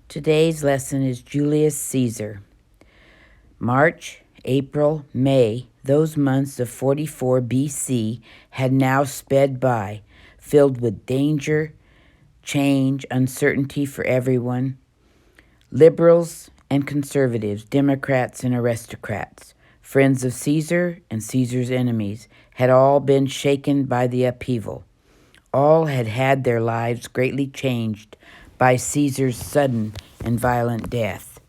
Today's lesson is Julius Caesar. March, April, May, those months of 44 BC had now sped by, filled with danger, change, uncertainty for everyone. Liberals and conservatives, Democrats and aristocrats, friends of Caesar and Caesar's enemies, had all been shaken by the upheaval. All had had their lives greatly changed by Caesar's sudden and violent death.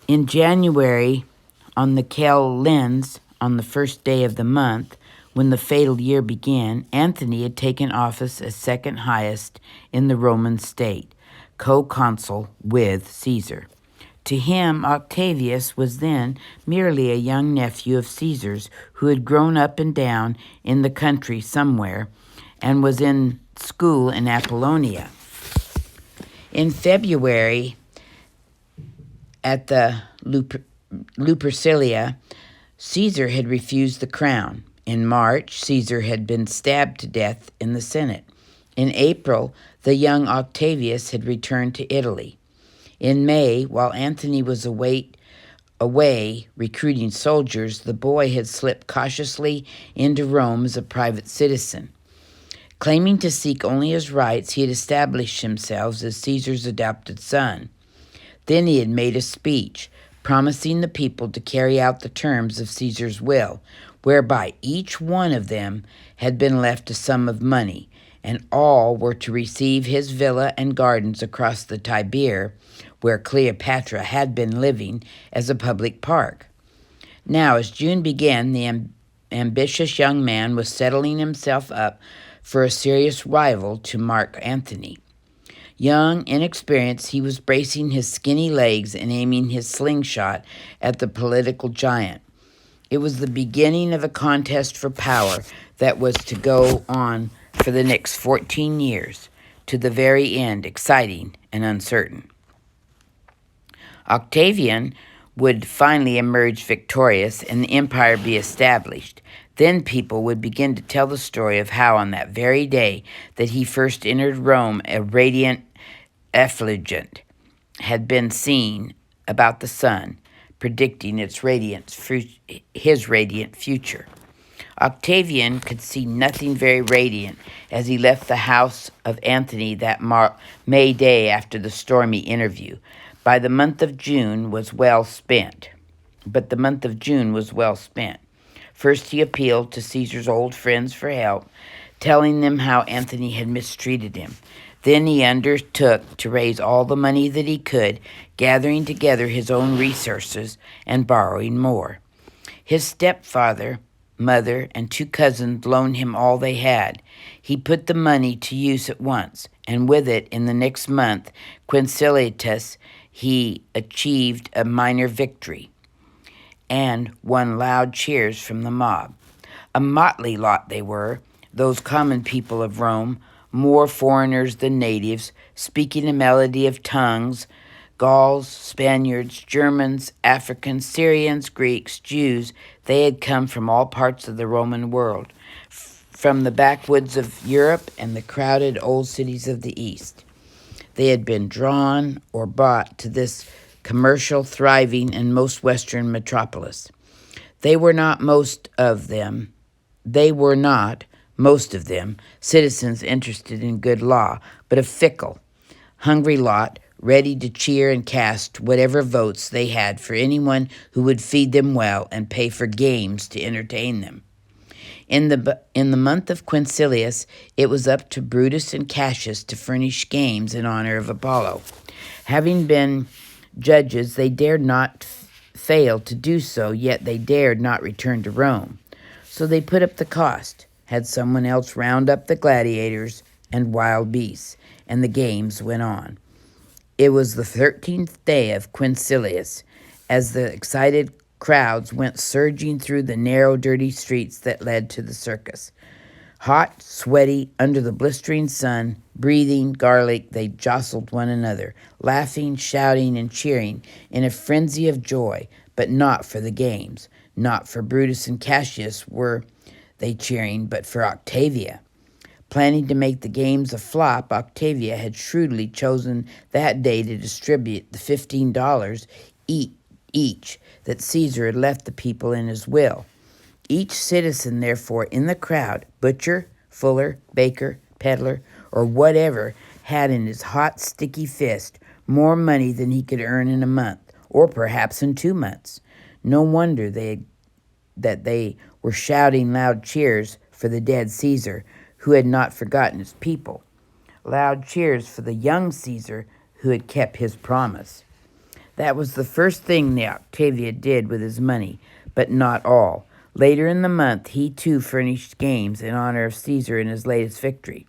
In January, on the Lens, on the first day of the month, when the fatal year began, Antony had taken office as second highest in the Roman state, co-consul with Caesar. To him, Octavius was then merely a young nephew of Caesar's who had grown up and down in the country somewhere and was in school in Apollonia. In February, at the Lupercalia, Caesar had refused the crown. In March, Caesar had been stabbed to death in the Senate. In April, the young Octavius had returned to Italy. In May, while Antony was away recruiting soldiers, the boy had slipped cautiously into Rome as a private citizen. Claiming to seek only his rights, he had established himself as Caesar's adopted son. Then he had made a speech, promising the people to carry out the terms of Caesar's will, whereby each one of them had been left a sum of money, and all were to receive his villa and gardens across the Tiber, where Cleopatra had been living, as a public park. Now, as June began, the ambitious young man was settling himself up for a serious rival to Mark Antony. Young, inexperienced, he was bracing his skinny legs and aiming his slingshot at the political giant. It was the beginning of a contest for power that was to go on for the next 14 years, to the very end, exciting and uncertain. Octavian would finally emerge victorious and the empire be established. Then people would begin to tell the story of how on that very day that he first entered Rome, a radiant effulgence had been seen about the sun, predicting his radiant future. Octavian could see nothing very radiant as he left the house of Antony that May day after the stormy interview. But the month of June was well spent. First, he appealed to Caesar's old friends for help, telling them how Antony had mistreated him. Then he undertook to raise all the money that he could, gathering together his own resources and borrowing more. His stepfather, mother, and 2 cousins loaned him all they had. He put the money to use at once, and with it, in the next month, Quincilius, he achieved a minor victory and won loud cheers from the mob. A motley lot they were, those common people of Rome, more foreigners than natives, speaking a melody of tongues, Gauls, Spaniards, Germans, Africans, Syrians, Greeks, Jews. They had come from all parts of the Roman world, from the backwoods of Europe and the crowded old cities of the East. They had been drawn or bought to this commercial, thriving, and most Western metropolis. They were not most of them, citizens interested in good law, but a fickle, hungry lot, ready to cheer and cast whatever votes they had for anyone who would feed them well and pay for games to entertain them. In the month of Quincilius, it was up to Brutus and Cassius to furnish games in honor of Apollo. Having been judges, they dared not fail to do so, yet they dared not return to Rome. So they put up the cost, had someone else round up the gladiators and wild beasts, and the games went on. It was the 13th day of Quincilius, as the excited crowds went surging through the narrow, dirty streets that led to the circus. Hot, sweaty, under the blistering sun, breathing garlic, they jostled one another, laughing, shouting, and cheering in a frenzy of joy, but not for the games. Not for Brutus and Cassius were they cheering, but for Octavia. Planning to make the games a flop, Octavia had shrewdly chosen that day to distribute the $15 each that Caesar had left the people in his will. Each citizen, therefore, in the crowd, butcher, fuller, baker, peddler, or whatever, had in his hot, sticky fist more money than he could earn in a month, or perhaps in 2 months. No wonder that they were shouting loud cheers for the dead Caesar, who had not forgotten his people. Loud cheers for the young Caesar, who had kept his promise. That was the first thing the Octavia did with his money, but not all. Later in the month, he too furnished games in honor of Caesar in his latest victory.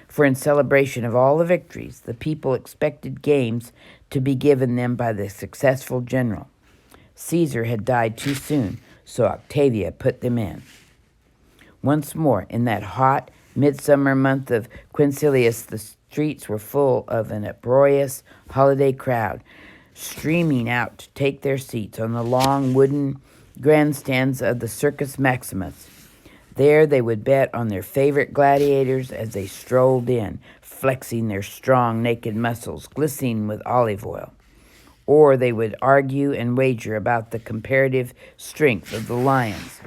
For in celebration of all the victories, the people expected games to be given them by the successful general. Caesar had died too soon, so Octavia put them in. Once more, in that hot, midsummer month of Quincilius, the streets were full of an uproarious holiday crowd, streaming out to take their seats on the long wooden grandstands of the Circus Maximus. There they would bet on their favorite gladiators as they strolled in, flexing their strong, naked muscles, glistening with olive oil. Or they would argue and wager about the comparative strength of the lions,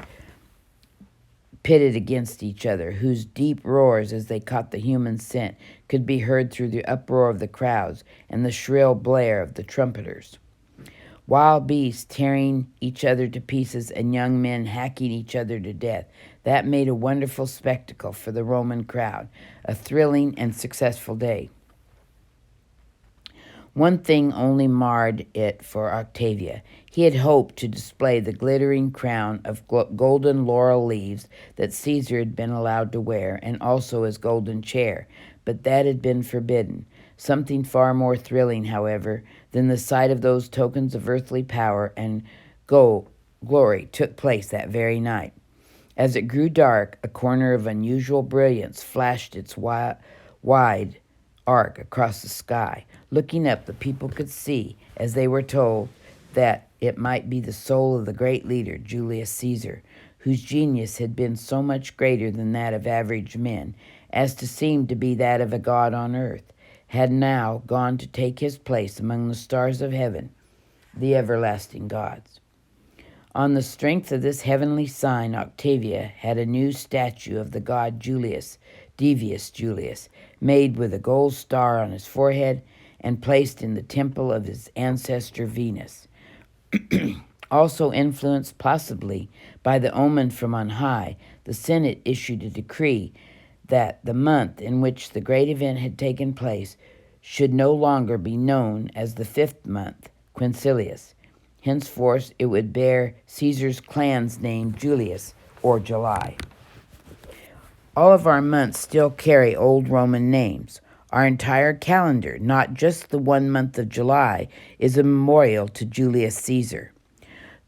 pitted against each other, whose deep roars as they caught the human scent could be heard through the uproar of the crowds and the shrill blare of the trumpeters. Wild beasts tearing each other to pieces and young men hacking each other to death. That made a wonderful spectacle for the Roman crowd, a thrilling and successful day. One thing only marred it for Octavia. He had hoped to display the glittering crown of golden laurel leaves that Caesar had been allowed to wear, and also his golden chair, but that had been forbidden. Something far more thrilling, however, than the sight of those tokens of earthly power and glory took place that very night. As it grew dark, a corner of unusual brilliance flashed its wide arc across the sky. Looking up, the people could see, as they were told, that it might be the soul of the great leader, Julius Caesar, whose genius had been so much greater than that of average men, as to seem to be that of a god on earth, had now gone to take his place among the stars of heaven, the everlasting gods. On the strength of this heavenly sign, Octavia had a new statue of the god Julius, Divius Julius, made with a gold star on his forehead and placed in the temple of his ancestor Venus. Also influenced possibly by the omen from on high, the Senate issued a decree that the month in which the great event had taken place should no longer be known as the 5th month, Quincilius. Henceforth it would bear Caesar's clan's name, Julius, or July. All of our months still carry old Roman names. Our entire calendar, not just the 1 month of July, is a memorial to Julius Caesar.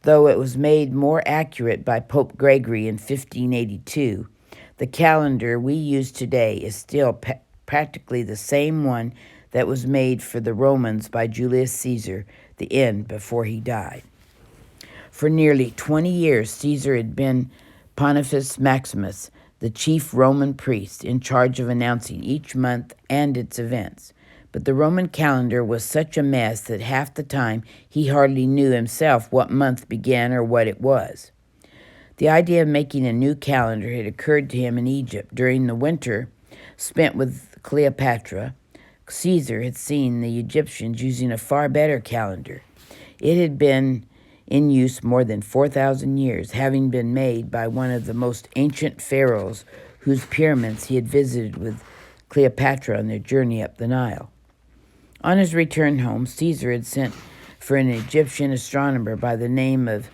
Though it was made more accurate by Pope Gregory in 1582, the calendar we use today is still practically the same one that was made for the Romans by Julius Caesar, the end before he died. For nearly 20 years, Caesar had been Pontifex Maximus, the chief Roman priest in charge of announcing each month and its events. But the Roman calendar was such a mess that half the time he hardly knew himself what month began or what it was. The idea of making a new calendar had occurred to him in Egypt during the winter spent with Cleopatra. Caesar had seen the Egyptians using a far better calendar. It had been in use more than 4,000 years, having been made by one of the most ancient pharaohs whose pyramids he had visited with Cleopatra on their journey up the Nile. On his return home, Caesar had sent for an Egyptian astronomer by the name of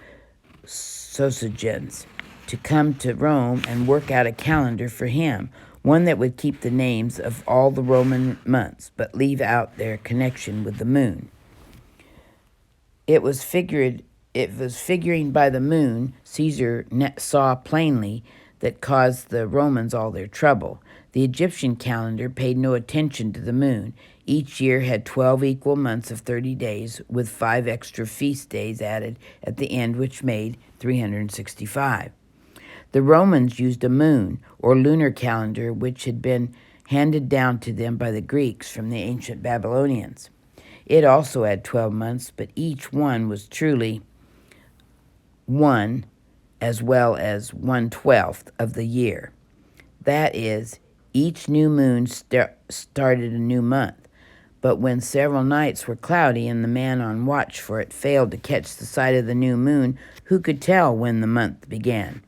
Sosigenes to come to Rome and work out a calendar for him, one that would keep the names of all the Roman months, but leave out their connection with the moon. It was figuring by the moon, Caesar saw plainly, that caused the Romans all their trouble. The Egyptian calendar paid no attention to the moon. Each year had 12 equal months of 30 days, with 5 extra feast days added at the end, which made 365. The Romans used a moon or lunar calendar, which had been handed down to them by the Greeks from the ancient Babylonians. It also had 12 months, but each one was truly one as well as 1/12 of the year. That is, each new moon started a new month. But when several nights were cloudy and the man on watch for it failed to catch the sight of the new moon, who could tell when the month began?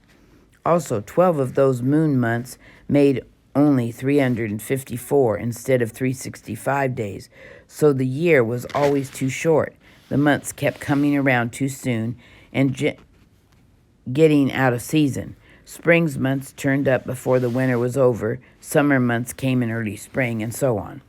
Also, 12 of those moon months made only 354 instead of 365 days, so the year was always too short. The months kept coming around too soon and getting out of season. Spring's months turned up before the winter was over, summer months came in early spring, and so on.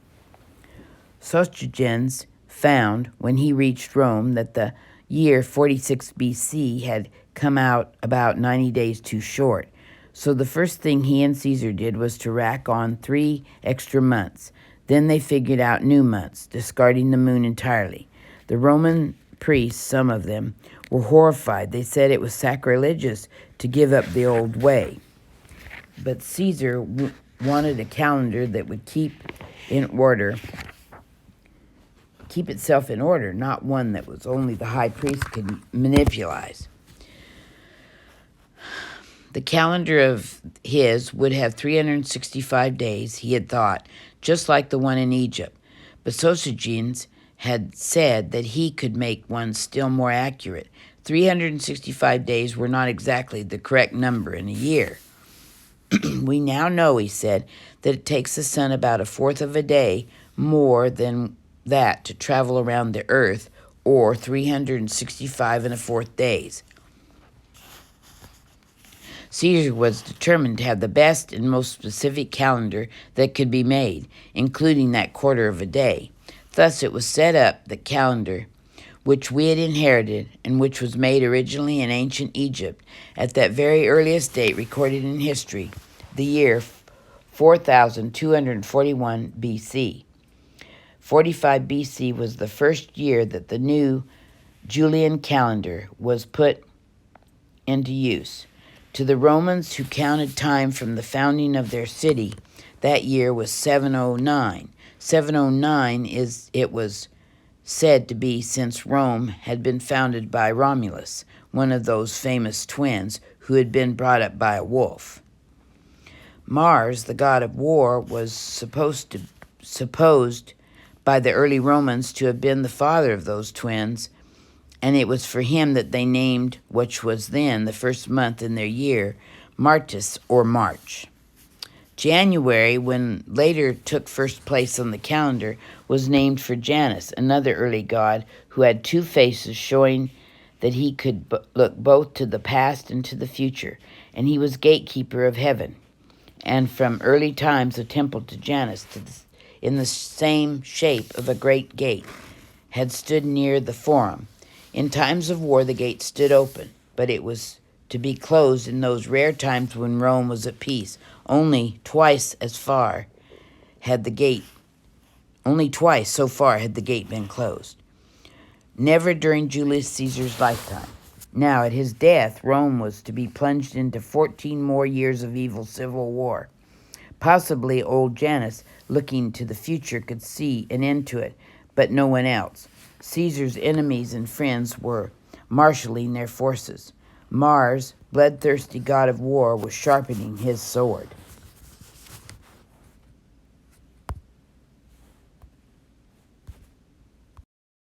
Sosigenes found, when he reached Rome, that the year 46 BC had come out about 90 days too short. So the first thing he and Caesar did was to rack on 3 extra months. Then they figured out new months, discarding the moon entirely. The Roman priests, some of them, were horrified. They said it was sacrilegious to give up the old way. But Caesar wanted a calendar that would keep itself in order, not one that was only the high priest could manipulate. The calendar of his would have 365 days, he had thought, just like the one in Egypt. But Sosigenes had said that he could make one still more accurate. 365 days were not exactly the correct number in a year. We now know, he said, that it takes the sun about 1/4 of a day more than that to travel around the earth, or 365 1/4 days. Caesar was determined to have the best and most specific calendar that could be made, including that 1/4 of a day. Thus it was set up, the calendar which we had inherited and which was made originally in ancient Egypt at that very earliest date recorded in history, the year 4241 BC. 45 BC was the first year that the new Julian calendar was put into use. To the Romans who counted time from the founding of their city, that year was 709. 709 it was said to be since Rome had been founded by Romulus, one of those famous twins who had been brought up by a wolf. Mars, the god of war, was supposed by the early Romans to have been the father of those twins, and it was for him that they named, which was then the first month in their year, Martis, or March. January, when later took first place on the calendar, was named for Janus, another early god who had 2 faces, showing that he could look both to the past and to the future, and he was gatekeeper of heaven. And from early times a temple to Janus, in the same shape of a great gate, had stood near the Forum. In times of war the gate stood open, but it was to be closed in those rare times when Rome was at peace. Only twice so far had the gate been closed. Never during Julius Caesar's lifetime. Now, at his death, Rome was to be plunged into 14 more years of evil civil war. Possibly old Janus, looking to the future, could see an end to it, but no one else. Caesar's enemies and friends were marshaling their forces. Mars, bloodthirsty god of war, was sharpening his sword.